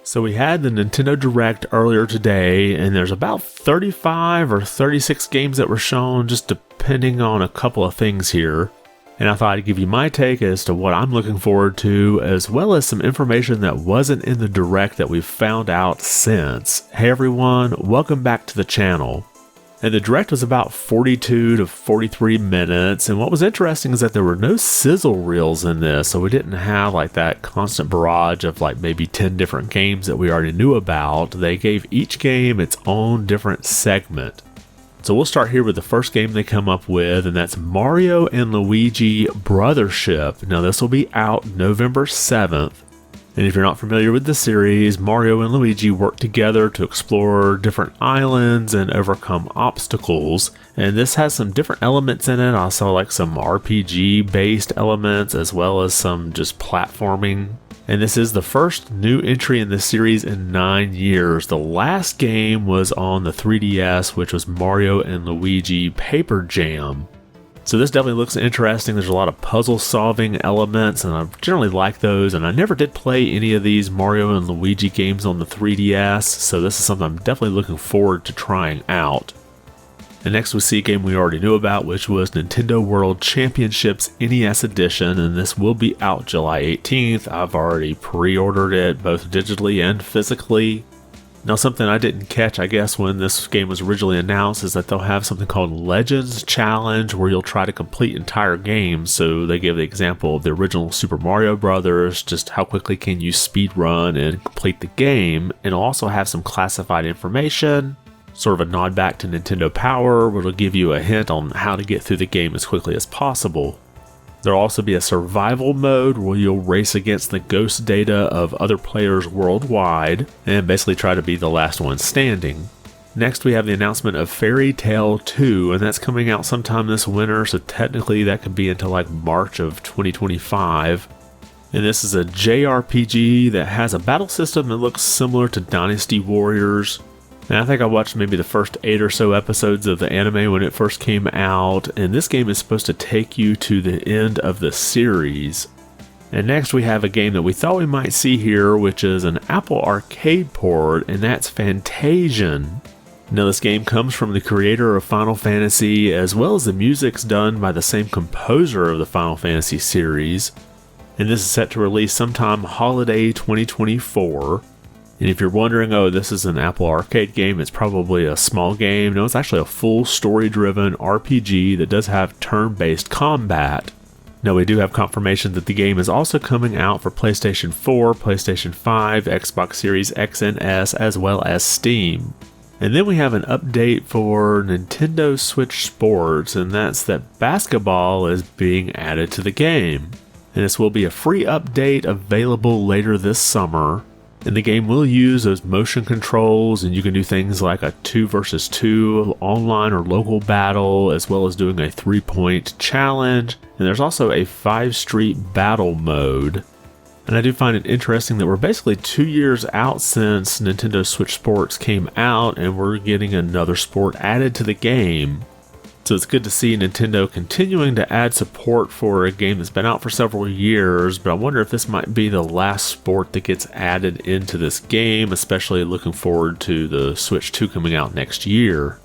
So we had the Nintendo Direct earlier today, and there's about 35 or 36 games that were shown, just depending on a couple of things here. And I thought I'd give you my take as to what I'm looking forward to, as well as some information that wasn't in the Direct that we've found out since. Hey everyone, welcome back to the channel. And the Direct was about 42 to 43 minutes, and what was interesting is that there were no sizzle reels in this, so we didn't have like that constant barrage of like maybe 10 different games that we already knew about. They gave each game its own different segment. So we'll start here with the first game they come up with, and that's Mario and Luigi Brothership. Now this will be out November 7th. And if you're not familiar with the series, Mario and Luigi work together to explore different islands and overcome obstacles. And this has some different elements in it, also like some RPG based elements as well as some just platforming. And this is the first new entry in this series in 9 years. The last game was on the 3DS, which was Mario and Luigi Paper Jam. So this definitely looks interesting. There's a lot of puzzle solving elements, and I generally like those, and I never did play any of these Mario and Luigi games on the 3DS, so this is something I'm definitely looking forward to trying out. And next we see a game we already knew about, which was Nintendo World Championships NES Edition, and this will be out July 18th. I've already pre-ordered it, both digitally and physically. Now something I didn't catch, I guess, when this game was originally announced is that they'll have something called Legends Challenge where you'll try to complete entire games. So they give the example of the original Super Mario Brothers, just how quickly can you speed run and complete the game. And it'll also have some classified information, sort of a nod back to Nintendo Power, where it'll give you a hint on how to get through the game as quickly as possible. There'll also be a survival mode where you'll race against the ghost data of other players worldwide and basically try to be the last one standing. Next we have the announcement of Fairy Tail 2, and that's coming out sometime this winter, so technically that could be until like March of 2025. And this is a JRPG that has a battle system that looks similar to Dynasty Warriors. And I think I watched maybe the first 8 or so episodes of the anime when it first came out, and this game is supposed to take you to the end of the series. And next we have a game that we thought we might see here, which is an Apple Arcade port, and that's Fantasian. Now this game comes from the creator of Final Fantasy, as well as the music's done by the same composer of the Final Fantasy series. And this is set to release sometime holiday 2024. And if you're wondering, oh, this is an Apple Arcade game, it's probably a small game. No, it's actually a full story-driven RPG that does have turn-based combat. Now, we do have confirmation that the game is also coming out for PlayStation 4, PlayStation 5, Xbox Series X and S, as well as Steam. And then we have an update for Nintendo Switch Sports, and that's that basketball is being added to the game. And this will be a free update available later this summer. And the game will use those motion controls, and you can do things like a 2 versus 2 online or local battle, as well as doing a 3-point challenge. And there's also a 5-street battle mode. And I do find it interesting that we're basically 2 years out since Nintendo Switch Sports came out, and we're getting another sport added to the game. So it's good to see Nintendo continuing to add support for a game that's been out for several years, but I wonder if this might be the last sport that gets added into this game, especially looking forward to the Switch 2 coming out next year.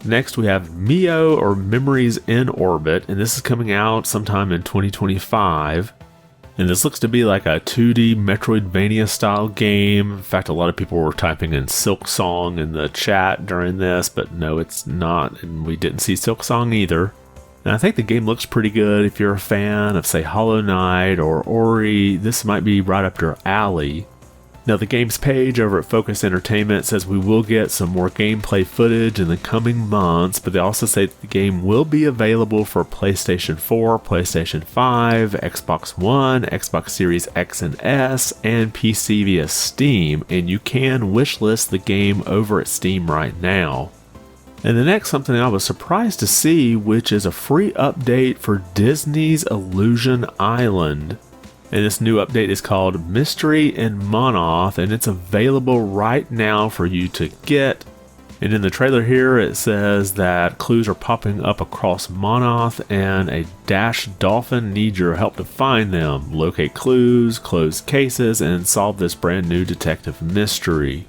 Next we have Mio, or Memories in Orbit, and this is coming out sometime in 2025. And this looks to be like a 2D Metroidvania style game. In fact, a lot of people were typing in Silk Song in the chat during this, but no, it's not, and we didn't see Silk Song either. And I think the game looks pretty good. If you're a fan of, say, Hollow Knight or Ori, this might be right up your alley. Now, the games page over at Focus Entertainment says we will get some more gameplay footage in the coming months, but they also say that the game will be available for PlayStation 4, PlayStation 5, Xbox One, Xbox Series X and S, and PC via Steam, and you can wishlist the game over at Steam right now. And the next, something I was surprised to see, which is a free update for Disney's Illusion Island. And this new update is called Mystery in Monoth, and it's available right now for you to get. And in the trailer here, it says that clues are popping up across Monoth, and a Dash Dolphin needs your help to find them, locate clues, close cases, and solve this brand new detective mystery.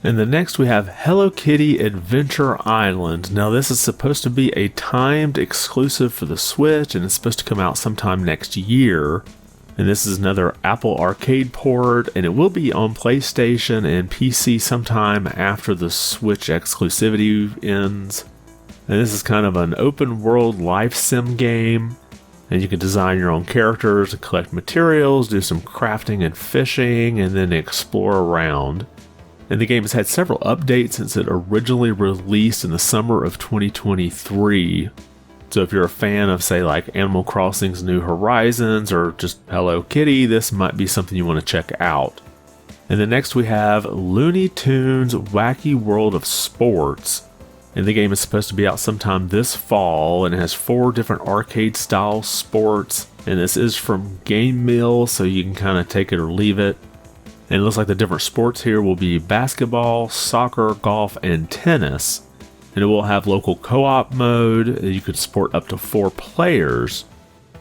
And the next we have Hello Kitty Adventure Island. Now this is supposed to be a timed exclusive for the Switch, and it's supposed to come out sometime next year. And this is another Apple Arcade port, and it will be on PlayStation and PC sometime after the Switch exclusivity ends. And this is kind of an open world life sim game, and you can design your own characters, collect materials, do some crafting and fishing, and then explore around. And the game has had several updates since it originally released in the summer of 2023. So if you're a fan of, say, like Animal Crossing's New Horizons or just Hello Kitty, this might be something you want to check out. And then next we have Looney Tunes Wacky World of Sports. And the game is supposed to be out sometime this fall, and it has 4 different arcade-style sports. And this is from Game Mill, so you can kind of take it or leave it. And it looks like the different sports here will be basketball, soccer, golf, and tennis. And it will have local co-op mode. You could support up to 4 players.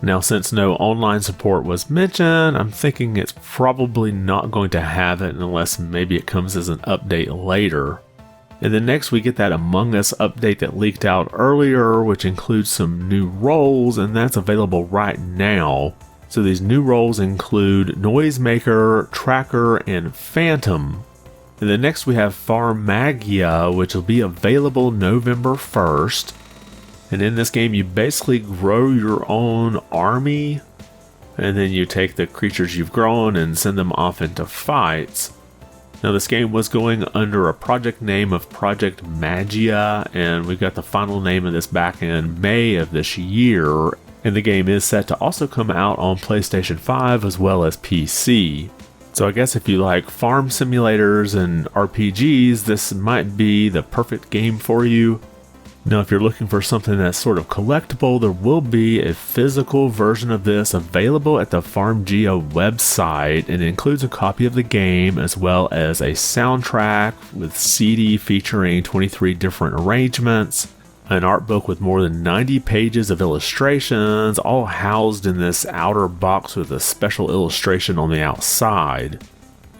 Now, since no online support was mentioned, I'm thinking it's probably not going to have it unless maybe it comes as an update later. And then next we get that Among Us update that leaked out earlier, which includes some new roles, and that's available right now. So these new roles include Noisemaker, Tracker, and Phantom. And then next we have Farmagia, which will be available November 1st. And in this game you basically grow your own army, and then you take the creatures you've grown and send them off into fights. Now this game was going under a project name of Project Magia, and we got the final name of this back in May of this year. And the game is set to also come out on PlayStation 5 as well as PC. So I guess if you like farm simulators and RPGs, this might be the perfect game for you. Now if you're looking for something that's sort of collectible, there will be a physical version of this available at the Farmagia website, and it includes a copy of the game as well as a soundtrack with CD featuring 23 different arrangements, an art book with more than 90 pages of illustrations, all housed in this outer box with a special illustration on the outside.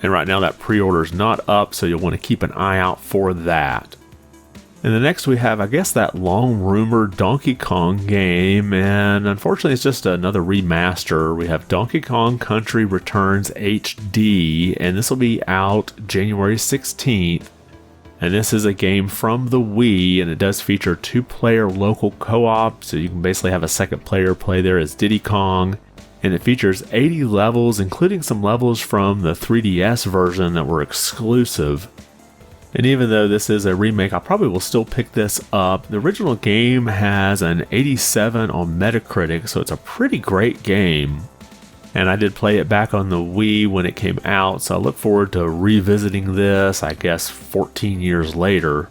And right now that pre-order is not up, so you'll want to keep an eye out for that. And the next we have, I guess, that long-rumored Donkey Kong game, and unfortunately it's just another remaster. We have Donkey Kong Country Returns HD, and this will be out January 16th. And this is a game from the Wii, and it does feature 2-player local co-op, so you can basically have a second player play there as Diddy Kong. And it features 80 levels, including some levels from the 3DS version that were exclusive. And even though this is a remake, I probably will still pick this up. The original game has an 87 on Metacritic, so it's a pretty great game. And I did play it back on the Wii when it came out, so I look forward to revisiting this, I guess 14 years later.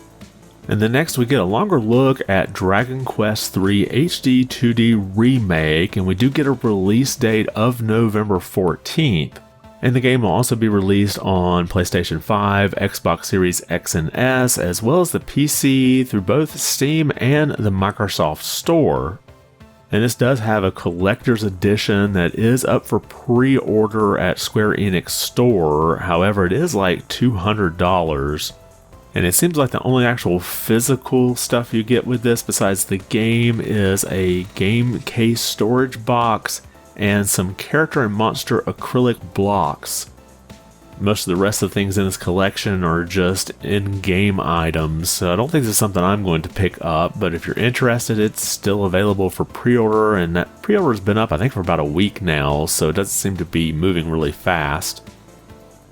And then next we get a longer look at Dragon Quest III HD 2D Remake, and we do get a release date of November 14th. And the game will also be released on PlayStation 5, Xbox Series X and S, as well as the PC through both Steam and the Microsoft Store. And this does have a collector's edition that is up for pre-order at Square Enix Store. However, it is like $200. And it seems like the only actual physical stuff you get with this besides the game is a game case storage box and some character and monster acrylic blocks. Most of the rest of the things in this collection are just in-game items, so I don't think this is something I'm going to pick up, but if you're interested, it's still available for pre-order, and that pre-order's been up I think for about a week now, so it doesn't seem to be moving really fast.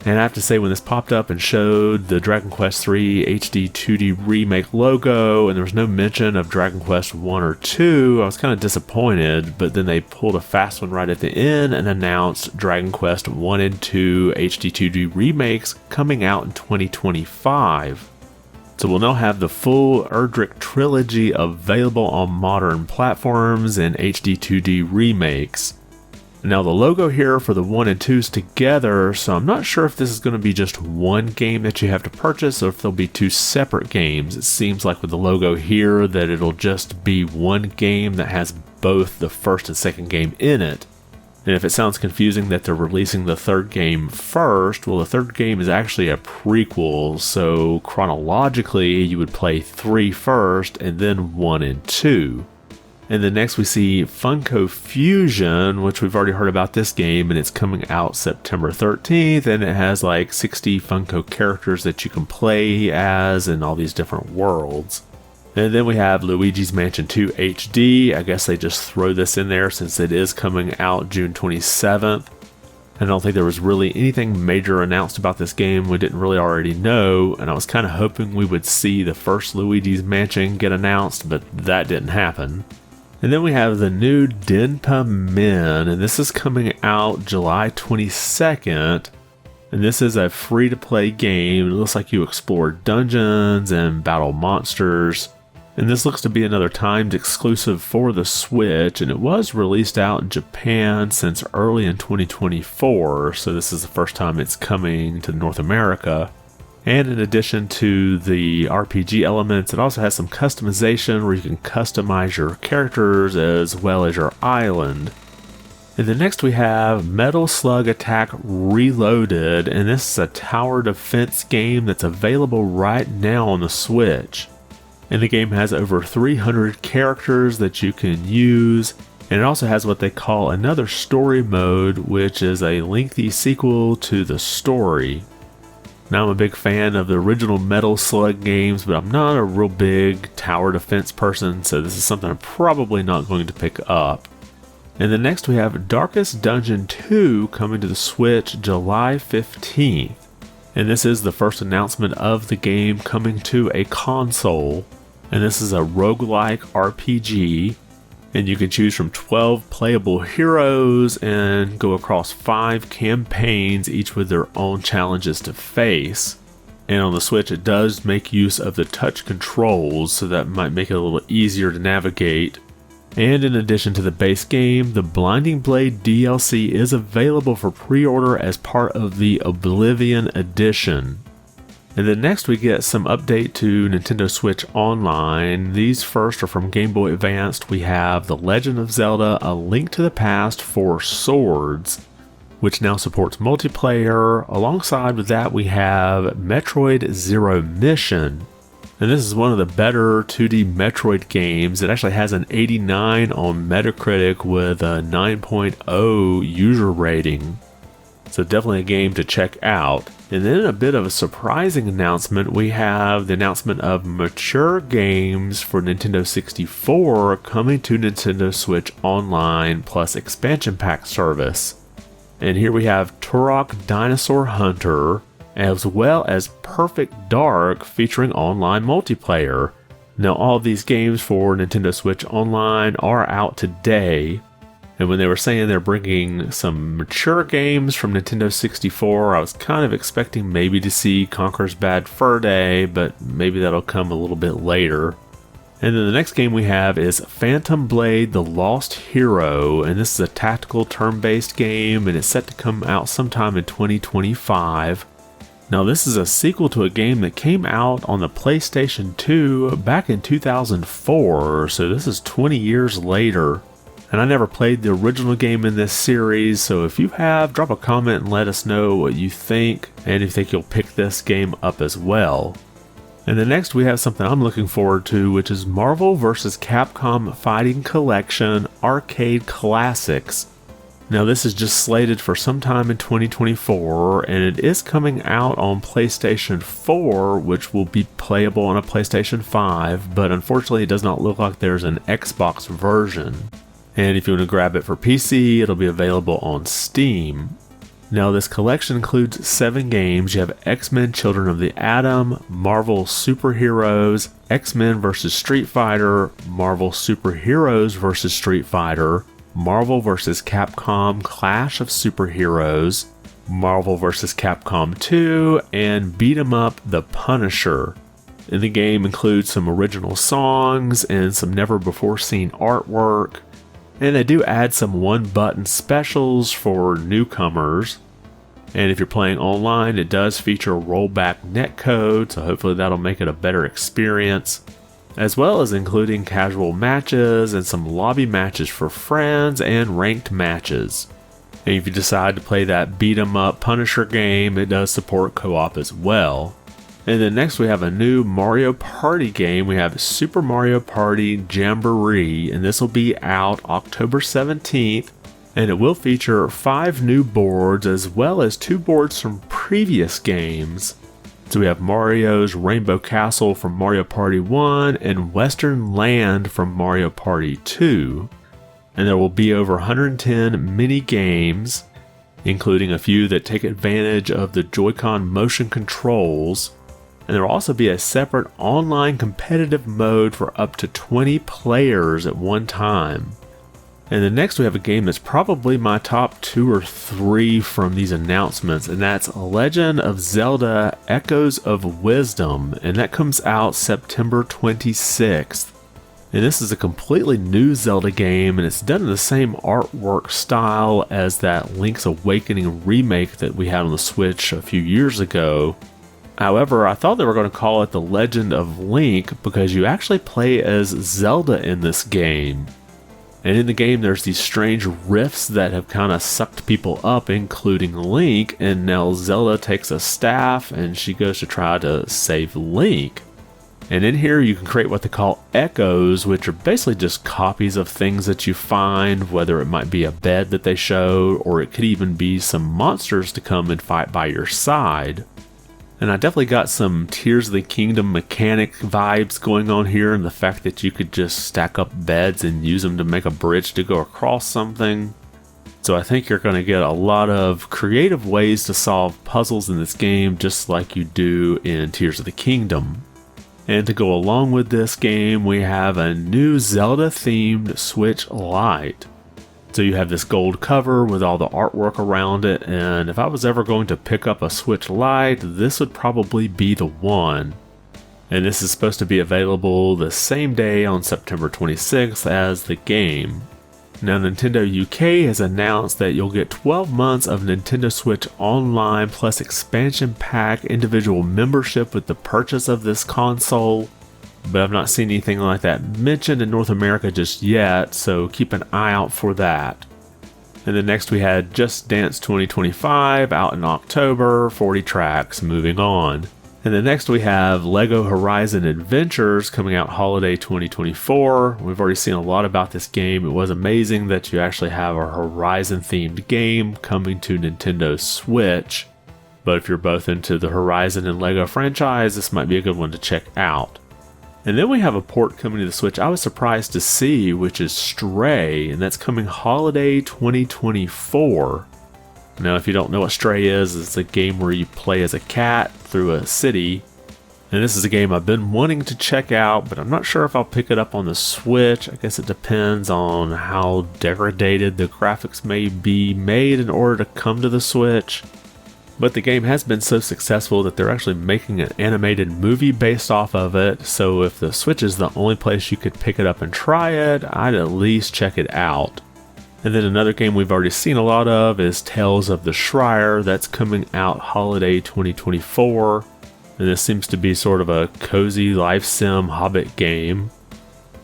And I have to say, when this popped up and showed the Dragon Quest III HD 2D Remake logo, and there was no mention of Dragon Quest 1 or 2, I was kind of disappointed, but then they pulled a fast one right at the end and announced Dragon Quest 1 and 2 HD 2D Remakes coming out in 2025. So we'll now have the full Erdrick trilogy available on modern platforms and HD 2D Remakes. Now the logo here for the 1 and 2s together, so I'm not sure if this is going to be just one game that you have to purchase or if there'll be two separate games. It seems like with the logo here that it'll just be one game that has both the first and second game in it. And if it sounds confusing that they're releasing the third game first, well, the third game is actually a prequel, so chronologically you would play 3 first and then 1 and 2. And then next we see Funko Fusion, which we've already heard about this game, and it's coming out September 13th, and it has like 60 Funko characters that you can play as in all these different worlds. And then we have Luigi's Mansion 2 HD. I guess they just throw this in there since it is coming out June 27th. I don't think there was really anything major announced about this game we didn't really already know, and I was kind of hoping we would see the first Luigi's Mansion get announced, but that didn't happen. And then we have the new Denpa Men, and this is coming out July 22nd. And this is a free-to-play game. It looks like you explore dungeons and battle monsters. And this looks to be another timed exclusive for the Switch, and it was released out in Japan since early in 2024, so this is the first time it's coming to North America. And in addition to the RPG elements, it also has some customization where you can customize your characters as well as your island. And then next we have Metal Slug Attack Reloaded, and this is a tower defense game that's available right now on the Switch. And the game has over 300 characters that you can use, and it also has what they call another story mode, which is a lengthy sequel to the story. Now I'm a big fan of the original Metal Slug games, but I'm not a real big tower defense person, so this is something I'm probably not going to pick up. And then next we have Darkest Dungeon 2 coming to the Switch July 15th. And this is the first announcement of the game coming to a console. And this is a roguelike RPG. And you can choose from 12 playable heroes and go across 5 campaigns, each with their own challenges to face. And on the Switch it does make use of the touch controls, so that might make it a little easier to navigate. And in addition to the base game, the Blinding Blade DLC is available for pre-order as part of the Oblivion Edition. And then next we get some update to Nintendo Switch Online. These first are from Game Boy Advance. We have The Legend of Zelda: A Link to the Past for Swords, which now supports multiplayer. Alongside with that we have Metroid Zero Mission. And this is one of the better 2D Metroid games. It actually has an 89 on Metacritic with a 9.0 user rating. So definitely a game to check out. And then a bit of a surprising announcement, we have the announcement of mature games for Nintendo 64 coming to Nintendo Switch Online plus expansion pack service. And here we have Turok Dinosaur Hunter, as well as Perfect Dark featuring online multiplayer. Now all of these games for Nintendo Switch Online are out today. And when they were saying they're bringing some mature games from Nintendo 64, I was kind of expecting maybe to see Conker's Bad Fur Day, but maybe that'll come a little bit later. And then the next game we have is Phantom Blade: The Lost Hero, and this is a tactical turn-based game, and it's set to come out sometime in 2025. Now this is a sequel to a game that came out on the PlayStation 2 back in 2004, so this is 20 years later. And I never played the original game in this series, so if you have, drop a comment and let us know what you think, and if you think you'll pick this game up as well. And then next we have something I'm looking forward to, which is Marvel vs. Capcom Fighting Collection Arcade Classics. Now this is just slated for sometime in 2024, and it is coming out on PlayStation 4, which will be playable on a PlayStation 5, but unfortunately it does not look like there's an Xbox version. And if you want to grab it for PC, it'll be available on Steam. Now this collection includes 7 games. You have X-Men Children of the Atom, Marvel Superheroes, X-Men vs. Street Fighter, Marvel Superheroes vs. Street Fighter, Marvel vs. Capcom Clash of Superheroes, Marvel vs. Capcom 2, and Beat 'em Up The Punisher. And the game includes some original songs and some never before seen artwork. And they do add some one-button specials for newcomers. And if you're playing online, it does feature rollback netcode, so hopefully that'll make it a better experience, as well as including casual matches and some lobby matches for friends and ranked matches. And if you decide to play that beat-em-up Punisher game, it does support co-op as well. And then next we have a new Mario Party game. We have Super Mario Party Jamboree, and this will be out October 17th. And it will feature 5 new boards as well as 2 boards from previous games. So we have Mario's Rainbow Castle from Mario Party 1 and Western Land from Mario Party 2. And there will be over 110 mini games, including a few that take advantage of the Joy-Con motion controls. And there will also be a separate online competitive mode for up to 20 players at one time. And then next we have a game that's probably my top 2 or 3 from these announcements, and that's Legend of Zelda Echoes of Wisdom, and that comes out September 26th. And this is a completely new Zelda game, and it's done in the same artwork style as that Link's Awakening remake that we had on the Switch a few years ago. However, I thought they were going to call it The Legend of Link because you actually play as Zelda in this game. And in the game, there's these strange rifts that have kind of sucked people up, including Link. And now Zelda takes a staff and she goes to try to save Link. And in here, you can create what they call echoes, which are basically just copies of things that you find, whether it might be a bed that they show, or it could even be some monsters to come and fight by your side. And I definitely got some Tears of the Kingdom mechanic vibes going on here, and the fact that you could just stack up beds and use them to make a bridge to go across something. So I think you're going to get a lot of creative ways to solve puzzles in this game, just like you do in Tears of the Kingdom. And to go along with this game, we have a new Zelda-themed Switch Lite. So you have this gold cover with all the artwork around it, and if I was ever going to pick up a Switch Lite, this would probably be the one. And this is supposed to be available the same day on September 26th as the game. Now Nintendo UK has announced that you'll get 12 months of Nintendo Switch Online plus expansion pack individual membership with the purchase of this console. But I've not seen anything like that mentioned in North America just yet, so keep an eye out for that. And then next we had Just Dance 2025 out in October, 40 tracks, moving on. And then next we have LEGO Horizon Adventures coming out holiday 2024. We've already seen a lot about this game. It was amazing that you actually have a Horizon themed game coming to Nintendo Switch. But if you're both into the Horizon and LEGO franchise, this might be a good one to check out. And then we have a port coming to the Switch I was surprised to see, which is Stray, and that's coming holiday 2024. Now, if you don't know what Stray is, it's a game where you play as a cat through a city. And this is a game I've been wanting to check out, but I'm not sure if I'll pick it up on the Switch. I guess it depends on how degraded the graphics may be made in order to come to the Switch. But the game has been so successful that they're actually making an animated movie based off of it, so if the Switch is the only place you could pick it up and try it, I'd at least check it out. And then another game we've already seen a lot of is Tales of the Shrier. That's coming out holiday 2024, and this seems to be sort of a cozy life sim Hobbit game.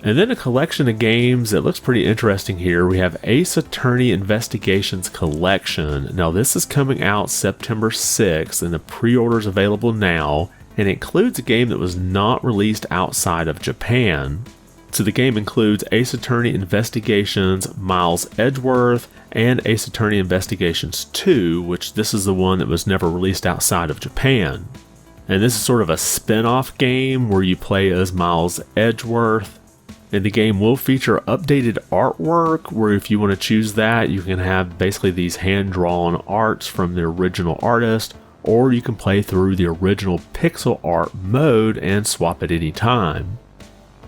And then a collection of games that looks pretty interesting here. We have Ace Attorney Investigations Collection. Now this is coming out September 6th, and the pre-order's available now, and it includes a game that was not released outside of Japan. So the game includes Ace Attorney Investigations Miles Edgeworth and Ace Attorney Investigations 2, which this is the one that was never released outside of Japan. And this is sort of a spin-off game where you play as Miles Edgeworth. And the game will feature updated artwork, where if you want to choose that, you can have basically these hand-drawn arts from the original artist, or you can play through the original pixel art mode and swap at any time.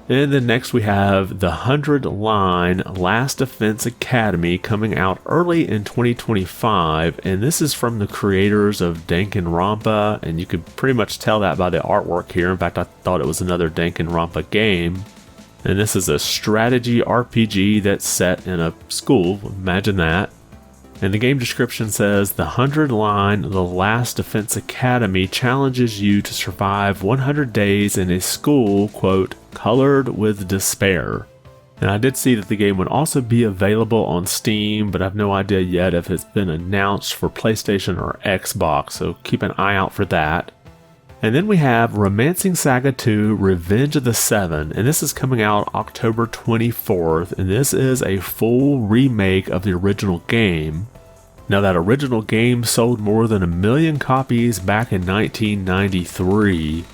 And then next we have the 100-line Last Defense Academy coming out early in 2025, and this is from the creators of Danganronpa, and you can pretty much tell that by the artwork here. In fact, I thought it was another Danganronpa game. And this is a strategy RPG that's set in a school, imagine that. And the game description says, the 100 line The Last Defense Academy challenges you to survive 100 days in a school, quote, colored with despair. And I did see that the game would also be available on Steam, but I have no idea yet if it's been announced for PlayStation or Xbox, so keep an eye out for that. And then we have Romancing Saga 2 Revenge of the Seven, and this is coming out October 24th, and this is a full remake of the original game. Now that original game sold more than 1 million copies back in 1993,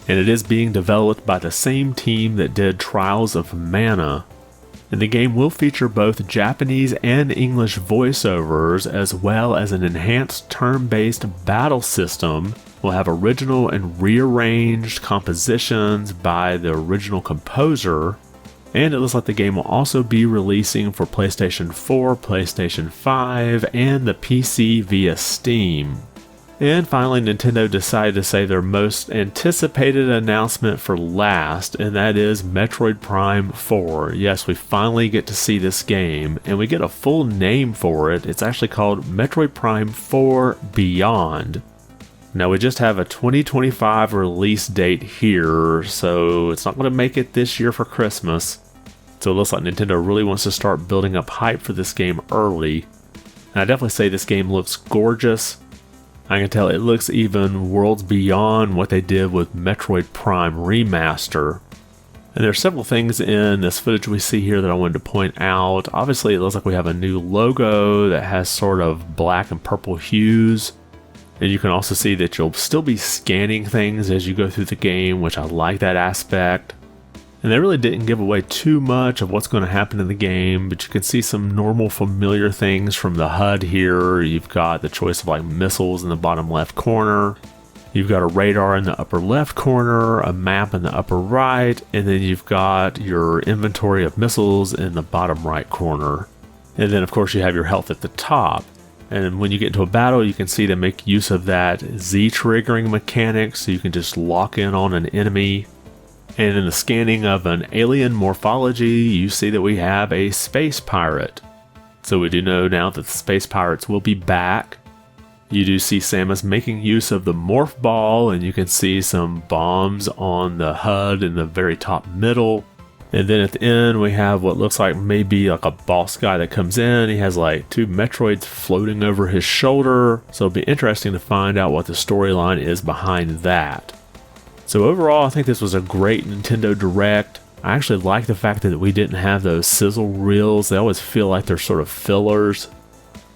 and it is being developed by the same team that did Trials of Mana. And the game will feature both Japanese and English voiceovers, as well as an enhanced turn-based battle system. We'll have original and rearranged compositions by the original composer, and it looks like the game will also be releasing for PlayStation 4, PlayStation 5, and the PC via Steam. And finally, Nintendo decided to save their most anticipated announcement for last, and that is Metroid Prime 4. Yes, we finally get to see this game, and we get a full name for it. It's actually called Metroid Prime 4 Beyond. Now we just have a 2025 release date here, so it's not going to make it this year for Christmas. So it looks like Nintendo really wants to start building up hype for this game early. And I definitely say this game looks gorgeous. I can tell it looks even worlds beyond what they did with Metroid Prime Remaster. And there are several things in this footage we see here that I wanted to point out. Obviously it looks like we have a new logo that has sort of black and purple hues. And you can also see that you'll still be scanning things as you go through the game, which I like that aspect. And they really didn't give away too much of what's going to happen in the game, but you can see some normal familiar things from the HUD here. You've got the choice of like missiles in the bottom left corner. You've got a radar in the upper left corner, a map in the upper right, and then you've got your inventory of missiles in the bottom right corner. And then of course you have your health at the top. And when you get into a battle, you can see they make use of that Z triggering mechanic, so you can just lock in on an enemy. And in the scanning of an alien morphology, you see that we have a space pirate. So we do know now that the space pirates will be back. You do see Samus making use of the morph ball, and you can see some bombs on the HUD in the very top middle. And then at the end, we have what looks like maybe like a boss guy that comes in. He has like 2 Metroids floating over his shoulder. So it'll be interesting to find out what the storyline is behind that. So overall, I think this was a great Nintendo Direct. I actually like the fact that we didn't have those sizzle reels. They always feel like they're sort of fillers.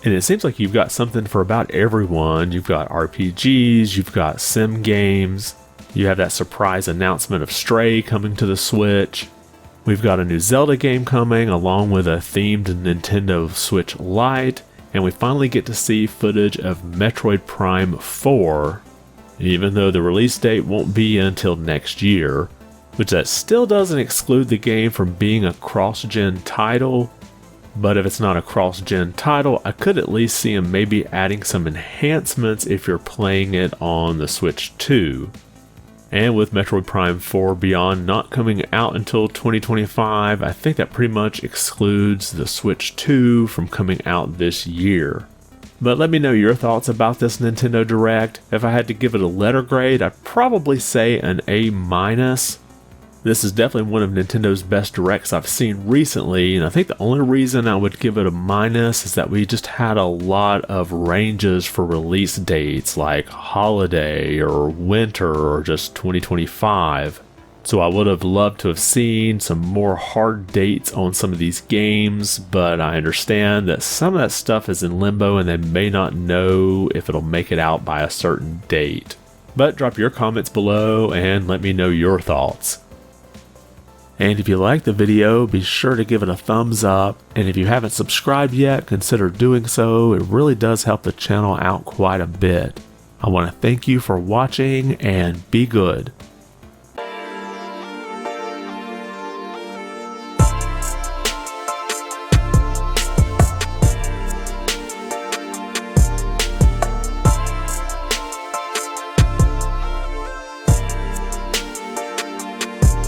And it seems like you've got something for about everyone. You've got RPGs, you've got sim games. You have that surprise announcement of Stray coming to the Switch. We've got a new Zelda game coming, along with a themed Nintendo Switch Lite, and we finally get to see footage of Metroid Prime 4, even though the release date won't be until next year, which that still doesn't exclude the game from being a cross-gen title, but if it's not a cross-gen title, I could at least see them maybe adding some enhancements if you're playing it on the Switch 2. And with Metroid Prime 4 Beyond not coming out until 2025, I think that pretty much excludes the Switch 2 from coming out this year. But let me know your thoughts about this Nintendo Direct. If I had to give it a letter grade, I'd probably say an A-. This is definitely one of Nintendo's best Directs I've seen recently, and I think the only reason I would give it a minus is that we just had a lot of ranges for release dates, like holiday or winter or just 2025. So I would have loved to have seen some more hard dates on some of these games, but I understand that some of that stuff is in limbo and they may not know if it'll make it out by a certain date. But drop your comments below and let me know your thoughts. And if you liked the video, be sure to give it a thumbs up, and if you haven't subscribed yet, consider doing so. It really does help the channel out quite a bit. I want to thank you for watching, and be good.